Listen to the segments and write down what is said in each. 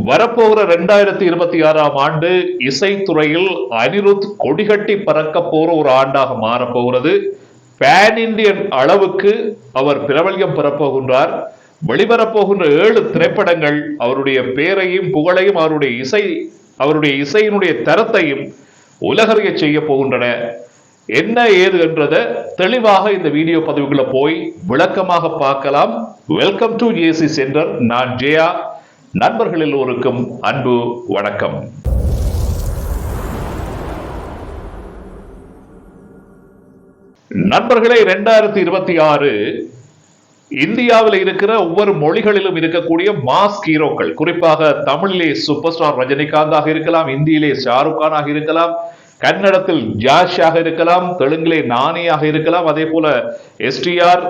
வரப்போகிற 2026ஆம் ஆண்டு இசைத்துறையில் அனிருத் கொடிகட்டி பறக்க போற ஒரு ஆண்டாக மாறப்போகிறது. பேன் இந்தியன் அளவுக்கு அவர் பிரபல்யம் பெறப்போகின்றார். வெளிவரப்போகின்ற 7 திரைப்படங்கள் அவருடைய பேரையும் புகழையும் அவருடைய இசையினுடைய தரத்தையும் உலகறிய செய்ய போகின்றன. என்ன ஏது என்றதை தெளிவாக இந்த வீடியோ பதிவுகளை போய் விளக்கமாக பார்க்கலாம். Welcome to AC centre. நான் ஜெயா. நண்பர்கள் எல்லோருக்கும் அன்பு வணக்கம். நண்பர்களே, 2026 இந்தியாவில் இருக்கிற ஒவ்வொரு மொழிகளிலும் இருக்கக்கூடிய மாஸ் ஹீரோக்கள், குறிப்பாக தமிழிலே சூப்பர் ஸ்டார் ரஜினிகாந்தாக இருக்கலாம், இந்தியிலே ஷாருக் கானாக இருக்கலாம், கன்னடத்தில் ஜாஷாக இருக்கலாம், தெலுங்கிலே நானியாக இருக்கலாம், அதே போல எஸ்டிஆர்,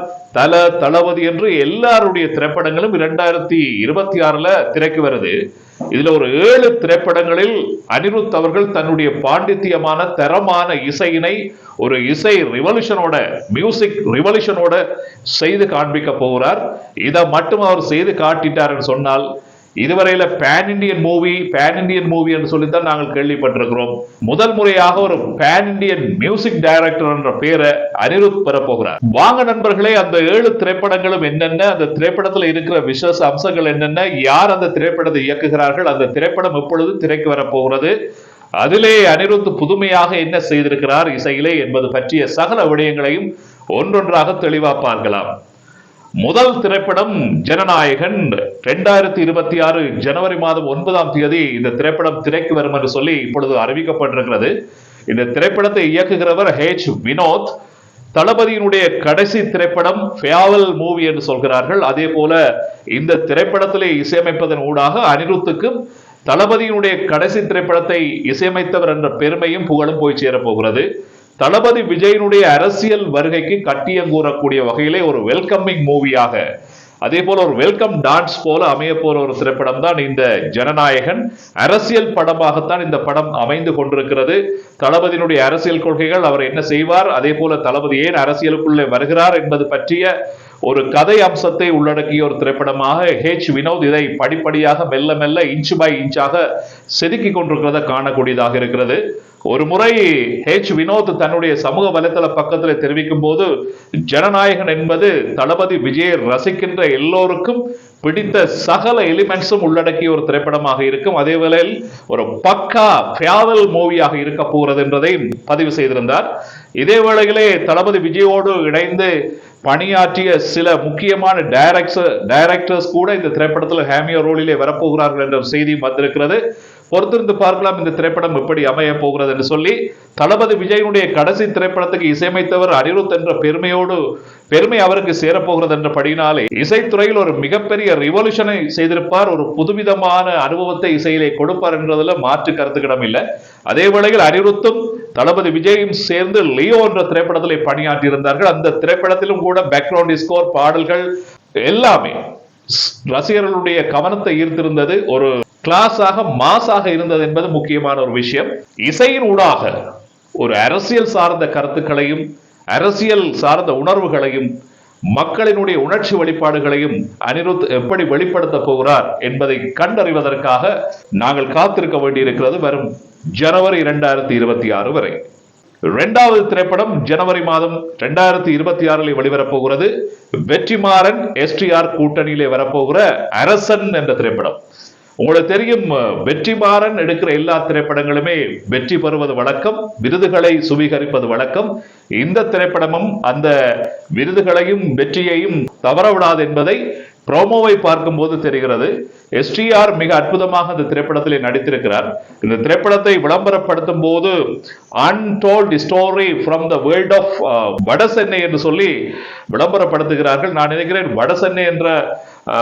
தளபதி என்று எல்லாருடைய திரைப்படங்களும் 2026 திரைக்கு வருது. இதுல ஒரு 7 திரைப்படங்களில் அனிருத் அவர்கள் தன்னுடைய பாண்டித்தியமான தரமான இசையினை ஒரு இசை ரிவல்யூஷனோட, மியூசிக் ரிவல்யூஷனோட செய்து காண்பிக்க போகிறார். இதை மட்டும் அவர் செய்து காட்டிட்டார் சொன்னால், இதுவரையில பேன் இந்தியன் மூவி என்று சொல்லித்தான் நாங்கள் கேள்விப்பட்டிருக்கிறோம். முதல் முறையாக ஒரு பேன் இந்தியன் மியூசிக் டைரக்டர் என்ற பெயரை அனிருத் பெற போகிறார். வாங்க நண்பர்களே, அந்த 7 திரைப்படங்களும் என்னென்ன, அந்த திரைப்படத்தில் இருக்கிற விசேஷ அம்சங்கள் என்னென்ன, யார் அந்த திரைப்படத்தை இயக்குகிறார்கள், அந்த திரைப்படம் எப்பொழுது திரைக்கு வரப்போகிறது, அதிலே அனிருத் புதுமையாக என்ன செய்திருக்கிறார் இசையிலே என்பது பற்றிய சகல விடயங்களையும் ஒன்றொன்றாக தெளிவாக பார்க்கலாம். முதல் திரைப்படம் ஜனநாயகன். 2026 ஜனவரி மாதம் 9ஆம் தேதி இந்த திரைப்படம் திரைக்கு வரும் என்று சொல்லி இப்பொழுது அறிவிக்கப்பட்டிருக்கிறது. இந்த திரைப்படத்தை இயக்குகிறவர் H. வினோத். தளபதியினுடைய கடைசி திரைப்படம் ஃபேவல் மூவி என்று சொல்கிறார்கள். அதே போல இந்த திரைப்படத்திலே இசையமைப்பதன் ஊடாக அனிருத்துக்கும் தளபதியினுடைய கடைசி திரைப்படத்தை இசையமைத்தவர் என்ற பெருமையும் புகழும் போய் சேரப்போகிறது. தளபதி விஜயனுடைய அரசியல் வருகைக்கு கட்டியம் கூறக்கூடிய வகையிலே ஒரு வெல்கமிங் மூவியாக, அதே போல ஒரு வெல்கம் டான்ஸ் போல அமைய போற ஒரு திரைப்படம் தான் இந்த ஜனநாயகன். அரசியல் படமாகத்தான் இந்த படம் அமைந்து கொண்டிருக்கிறது. தளபதியினுடைய அரசியல் கொள்கைகள், அவர் என்ன செய்வார், அதே போல தளபதி ஏன் அரசியலுக்குள்ளே வருகிறார் என்பது பற்றிய ஒரு கதை அம்சத்தை உள்ளடக்கிய ஒரு திரைப்படமாக H. வினோத் இதை படிப்படியாக மெல்ல மெல்ல இன்ச் பை இன்ச்சாக செதுக்கி கொண்டிருக்கிறத காணக்கூடியதாக இருக்கிறது. ஒரு முறை H. வினோத் தன்னுடைய சமூக வலைதள பக்கத்தில் தெரிவிக்கும் போது, ஜனநாயகன் என்பது தளபதி விஜயை ரசிக்கின்ற எல்லோருக்கும் பிடித்த சகல எலிமெண்ட்ஸும் உள்ளடக்கிய ஒரு திரைப்படமாக இருக்கும், அதே வேளையில் ஒரு பக்கா ஃபேவல் மூவியாக இருக்க போகிறது என்பதை பதிவு செய்திருந்தார். இதே வேளையிலே தளபதி விஜயோடு இணைந்து பணியாற்றிய சில முக்கியமான டைரக்டர்ஸ் கூட இந்த திரைப்படத்தில் ஹேமியோ ரோலிலே வரப்போகிறார்கள் என்ற செய்தி வந்திருக்கிறது. பொறுத்திருந்து பார்க்கலாம் இந்த திரைப்படம் எப்படி அமைய போகிறது என்று சொல்லி. தளபதி விஜயனுடைய கடைசி திரைப்படத்துக்கு இசையமைத்தவர் அனிருத் என்ற பெருமை அவருக்கு சேரப்போகிறது என்ற படியினாலே இசைத்துறையில் ஒரு மிகப்பெரிய ரிவல்யூஷனை செய்திருப்பார். ஒரு புதுவிதமான அனுபவத்தை இசையிலே கொடுப்பார் என்றதில் மாற்று கருத்துக்கிடம் இல்லை. அதே வேளையில் அனிருத்தும் தளபதி விஜயும் சேர்ந்து லியோ என்ற திரைப்படத்தில் பணியாற்றி இருந்தார்கள். அந்த திரைப்படத்திலும் கூட பேக்ரவுண்ட் ஸ்கோர், பாடல்கள் எல்லாமே ரசிகர்களுடைய கவனத்தை ஈர்த்திருந்தது. ஒரு கிளாஸாக, மாசாக இருந்தது என்பது முக்கியமான ஒரு விஷயம். இசையின் ஊடாக ஒரு அரசியல் சார்ந்த கருத்துக்களையும், அரசியல் சார்ந்த உணர்வுகளையும், மக்களினுடைய உணர்ச்சி வெளிப்பாடுகளையும் அனிருத் எப்படி வெளிப்படுத்த போகிறார் என்பதை கண்டறிவதற்காக நாங்கள் காத்திருக்க வேண்டியிருக்கிறது வரும் ஜனவரி 2026 வரை. 2வது திரைப்படம் ஜனவரி மாதம் 2026 வெளிவரப்போகிறது. வெற்றிமாறன் STR கூட்டணியிலே வரப்போகிற அரசன் என்ற திரைப்படம். உங்களுக்கு தெரியும், வெற்றிமாறன் எடுக்கிற எல்லா திரைப்படங்களுமே வெற்றி பெறுவது வழக்கம், விருதுகளை சுவீகரிப்பது வழக்கம். இந்த திரைப்படமும் அந்த விருதுகளையும் வெற்றியையும் தவறவிடாது என்பதை ப்ரோமோவை பார்க்கும் போது தெரிகிறது. STR மிக அற்புதமாக இந்த திரைப்படத்திலே நடித்திருக்கிறார். இந்த திரைப்படத்தை விளம்பரப்படுத்தும் போது untold story from the world of Vada Chennai என்று சொல்லி விளம்பரப்படுத்துகிறார்கள். நான் நினைக்கிறேன் வடசென்னை என்ற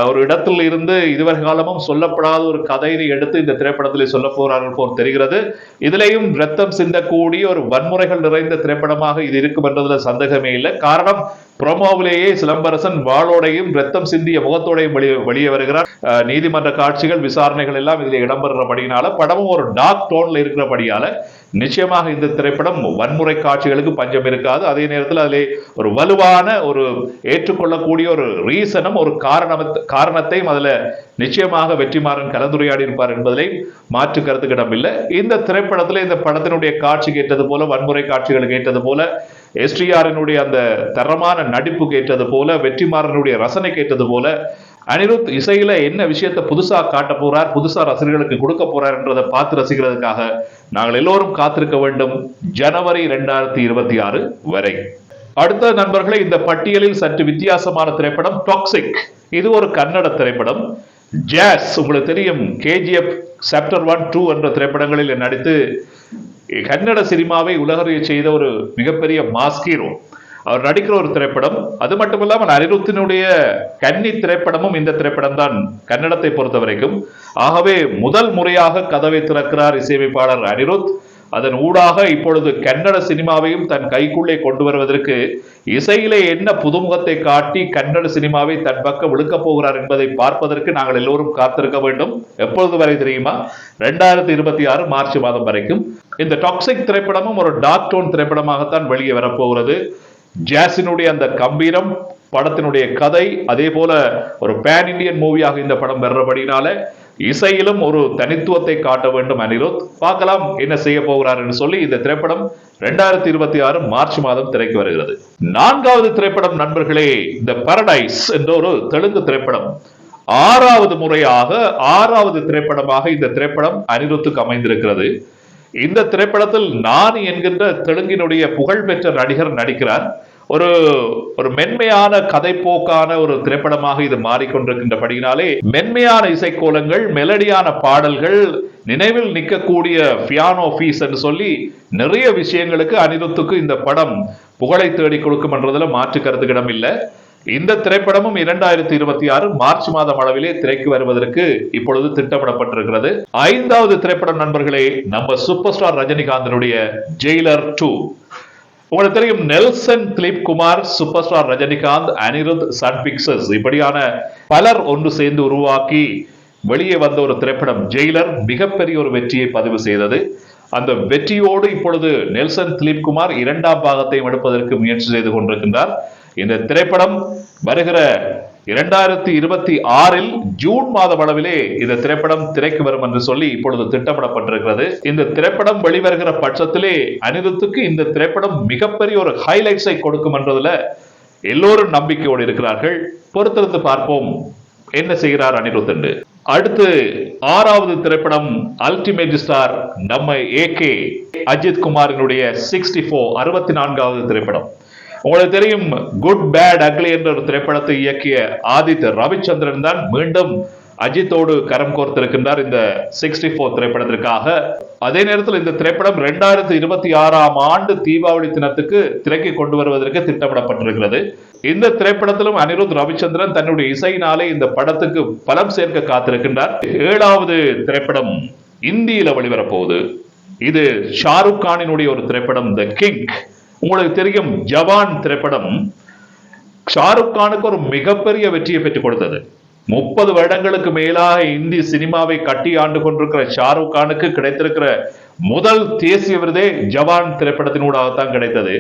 ஒரு இடத்தில் இருந்து இதுவரை காலமும் சொல்லப்படாத ஒரு கதையை எடுத்து இந்த திரைப்படத்தில் சொல்ல போகிறார்கள் போல் தெரிகிறது. இதிலேயும் ரத்தம் சிந்தக்கூடிய ஒரு வன்முறைகள் நிறைந்த திரைப்படமாக இது இருக்கும் என்றதுல சந்தேகமே இல்லை. காரணம், ப்ரோமோவிலேயே சிலம்பரசன் வாளோடையும் ரத்தம் சிந்திய முகத்தோடையும் வெளியே வருகிறார். நீதிமன்ற காட்சிகள், விசாரணைகள் எல்லாம் இதில் இடம்பெறபடினால, படமும் ஒரு டார்க் டோன்ல இருக்கிறபடியால நிச்சயமாக இந்த திரைப்படம் வன்முறை காட்சிகளுக்கு பஞ்சம் இருக்காது. அதே நேரத்தில் அதிலே ஒரு வலுவான ஒரு ஏற்றுக்கொள்ளக்கூடிய ஒரு ரீசனும் ஒரு காரணத்தையும் அதுல நிச்சயமாக வெற்றிமாறன் கலந்துரையாடி இருப்பார் என்பதிலே மாற்று கருத்துக்கு இடமில்லை. இந்த திரைப்படத்தில் இந்த படத்தினுடைய காட்சி கேட்டது போல, வன்முறை காட்சிகள் கேட்டது போல, எஸ்டிஆரினுடைய அந்த தரமான நடிப்பு கேட்டது போல, வெற்றிமாறனுடைய ரசனை கேட்டது போல, அனிருத் இசையில என்ன விஷயத்தை புதுசா காட்ட போறார், புதுசா ரசிகர்களுக்கு கொடுக்க போறார் என்றதை பார்த்து ரசிக்கிறதுக்காக நாங்கள் எல்லோரும் காத்திருக்க வேண்டும் ஜனவரி 2026 வரை. அடுத்த நண்பர்களே, இந்த பட்டியலில் சற்று வித்தியாசமான திரைப்படம் டாக்ஸிக். இது ஒரு கன்னட திரைப்படம். ஜாஸ், உங்களுக்கு தெரியும், கேஜிஎஃப் சாப்டர் 1, 2 என்ற திரைப்படங்களில் நடித்து கன்னட சினிமாவை உலகறிய செய்த ஒரு மிகப்பெரிய மாஸ் ஹீரோ. அவர் நடிக்கிற ஒரு திரைப்படம். அது மட்டுமில்லாமல் அனிருத்தினுடைய கன்னி திரைப்படமும் இந்த திரைப்படம் தான் கன்னடத்தை பொறுத்த வரைக்கும். ஆகவே முதல் முறையாக கதவை திறக்கிறார் இசையமைப்பாளர் அனிருத். அதன் ஊடாக இப்பொழுது கன்னட சினிமாவையும் தன் கைக்குள்ளே கொண்டு வருவதற்கு இசையிலே என்ன புதுமுகத்தை காட்டி கன்னட சினிமாவை தன் பக்கம் இழுக்க போகிறார் என்பதை பார்ப்பதற்கு நாங்கள் எல்லோரும் காத்திருக்க வேண்டும். எப்பொழுது வரை தெரியுமா? 2026 மார்ச் மாதம் வரைக்கும். இந்த டாக்ஸிக் திரைப்படமும் ஒரு டார்க் டோன் திரைப்படமாகத்தான் வெளியே வரப்போகிறது. ஜாஸினுடைய அந்த கம்பீரம், படத்தினுடைய கதை, அதே போல ஒரு பேன் இண்டியன் மூவியாக இந்த படம் வர்றபடினால இசையிலும் ஒரு தனித்துவத்தை காட்ட வேண்டும் அனிருத். பார்க்கலாம் என்ன செய்ய போகிறார் என்று சொல்லி இந்த திரைப்படம் 2026 மார்ச் மாதம் திரைக்கு வருகிறது. 4வது திரைப்படம் நண்பர்களே, தி பாரடைஸ் என்ற ஒரு தெலுங்கு திரைப்படம். 6வது முறையாக 6வது திரைப்படமாக இந்த திரைப்படம் அனிருத்துக்கு அமைந்திருக்கிறது. இந்த திரைப்படத்தில் நானி என்கின்ற தெலுங்கினுடைய புகழ்பெற்ற நடிகர் நடிக்கிறார். ஒரு மென்மையான கதைப்போக்கான ஒரு திரைப்படமாக இது மாறிக்கொண்டிருக்கின்றபடியினாலே மென்மையான இசைக்கோலங்கள், மெலடியான பாடல்கள், நினைவில் நிற்கக்கூடிய பியானோ பீஸ் என்று சொல்லி நிறைய விஷயங்களுக்கு அனிருத்துக்கு இந்த படம் புகழை தேடி கொடுக்கும் என்றதில் மாற்று கருத்துக்கு இடமில்லை. இந்த திரைப்படமும் 2026 மார்ச் மாதம் அளவிலே திரைக்கு வருவதற்கு இப்பொழுது திட்டமிடப்பட்டிருக்கிறது. 5வது திரைப்படம் நண்பர்களே, நம்ம சூப்பர் ஸ்டார் ரஜினிகாந்தனுடைய ஜெயிலர் 2. உங்களுக்கு தெரியும், Nelson Dilip Kumar, super star Rajinikanth, Anirudh, Sun Pictures இப்படியான பலர் ஒன்று சேர்ந்து உருவாக்கி வெளியே வந்த ஒரு திரைப்படம் ஜெயிலர் மிகப்பெரிய ஒரு வெற்றியை பதிவு செய்தது. அந்த வெற்றியோடு இப்பொழுது நெல்சன் திலீப் குமார் 2ஆம் பாகத்தையும் எடுப்பதற்கு முயற்சி செய்து கொண்டிருக்கின்றார். இந்த திரைப்படம் வருகிற 2026 ஜூன் மாதம் அளவிலே இந்த திரைப்படம் திரைக்கு வரும் என்று சொல்லி இப்பொழுது திட்டமிடப்பட்டிருக்கிறது. இந்த திரைப்படம் வெளிவருகிற பட்சத்திலே அனிருத்துக்கு இந்த திரைப்படம் மிகப்பெரிய ஒரு ஹைலைட்ஸை கொடுக்கும் என்றதுல எல்லோரும் நம்பிக்கையோடு இருக்கிறார்கள். பொறுத்திருந்து பார்ப்போம் என்ன செய்கிறார் அனிருத் என்று. அடுத்து 6வது திரைப்படம் அல்டிமேட் ஸ்டார் நம்ம ஏகே அஜித் குமாரினுடைய 64வது திரைப்படம். உங்களுக்கு தெரியும், குட் பேட் அக்லி என்ற ஒரு திரைப்படத்தை இயக்கிய ஆதித்ய ரவிச்சந்திரன் தான் மீண்டும் அஜித்தோடு கரம் கோர்த்திருக்கின்றார் இந்த 64 திரைப்படத்திற்காக. அதே நேரத்தில் இந்த திரைப்படம் 2026ஆம் ஆண்டு தீபாவளி தினத்துக்கு திரைக்கு கொண்டு வருவதற்கு திட்டமிடப்பட்டிருக்கிறது. இந்த திரைப்படத்திலும் அனிருத் ரவிச்சந்திரன் தன்னுடைய இசையினாலே இந்த படத்துக்கு பலம் சேர்க்க காத்திருக்கின்றார். 7வது திரைப்படம் இந்தியில வெளிவரப்போகுது. இது ஷாருக் கானினுடைய ஒரு திரைப்படம், தி கிங். உங்களுக்கு தெரியும், ஜவான் திரைப்படம் ஷாருக் கானுக்கு ஒரு மிகப்பெரிய வெற்றியை பெற்றுக் கொடுத்தது. 30 வருடங்களுக்கு மேலாக இந்தி சினிமாவை கட்டி ஆண்டு கொண்டிருக்கிற ஷாருக் கானுக்கு கிடைத்திருக்கிற முதல் தேசிய விருதே ஜவான் திரைப்படத்தினூடாகத்தான் கிடைத்தது.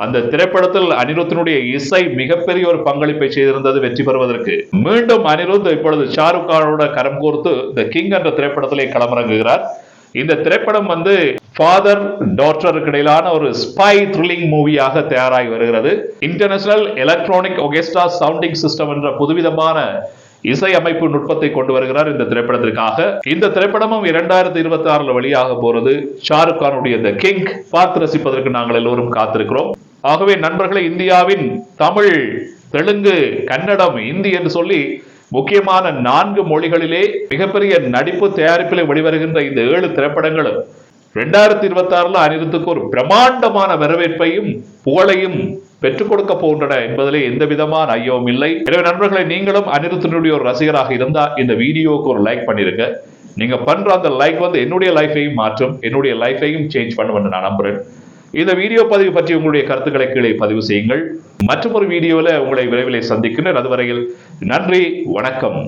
அந்த திரைப்படத்தில் அனிருத்தினுடைய இசை மிகப்பெரிய ஒரு பங்களிப்பை செய்திருந்தது வெற்றி பெறுவதற்கு. மீண்டும் அனிருத் இப்பொழுது ஷாருக் கானோட கரம் கோர்த்து தி கிங் என்ற திரைப்படத்திலே களமிறங்குகிறார். இந்த திரைப்படம் ஃபாதர் டாட்டருக்கு இடையிலான ஒரு ஸ்பை த்ரில்லிங் மூவியாக தயாராகி வருகிறது. International electronic orchestra sounding system என்ற புதுவிதமான இசை அமைப்பு நுட்பத்தை கொண்டு வருகிறார் இந்த திரைப்படத்திற்காக. இந்த திரைப்படமும் 2026 வெளியாக போறது. ஷாருக் கானுடைய தி கிங் பார்த்து ரசிப்பதற்கு நாங்கள் எல்லோரும் காத்திருக்கிறோம். ஆகவே நண்பர்களே, இந்தியாவின் தமிழ், தெலுங்கு, கன்னடம், இந்தி என்று சொல்லி முக்கியமான 4 மொழிகளிலே மிகப்பெரிய நடிப்பு தயாரிப்பில் வெளிவருகின்ற இந்த 7 திரைப்படங்களும் 2026 அனிருத்துக்கு ஒரு பிரமாண்டமான வரவேற்பையும் புகழையும் பெற்றுக் கொடுக்க போகின்றன என்பதிலே எந்த விதமான ஐயமும் இல்லை. எனவே நண்பர்களை, நீங்களும் அனிருத்தினுடைய ஒரு ரசிகராக இருந்தா இந்த வீடியோவுக்கு ஒரு லைக் பண்ணிருங்க. நீங்க பண்ற அந்த லைக் என்னுடைய லைஃபையும் மாற்றும், என்னுடைய லைஃபையும் சேஞ்ச் பண்ணுவேன் நான் நம்புறேன். இந்த வீடியோ பதிவு பற்றி உங்களுடைய கருத்துக்களை கீழே பதிவு செய்யுங்கள். மற்றும் ஒரு வீடியோவில் உங்களை விரைவில் சந்திக்கிறேன். அதுவரையில் நன்றி, வணக்கம்.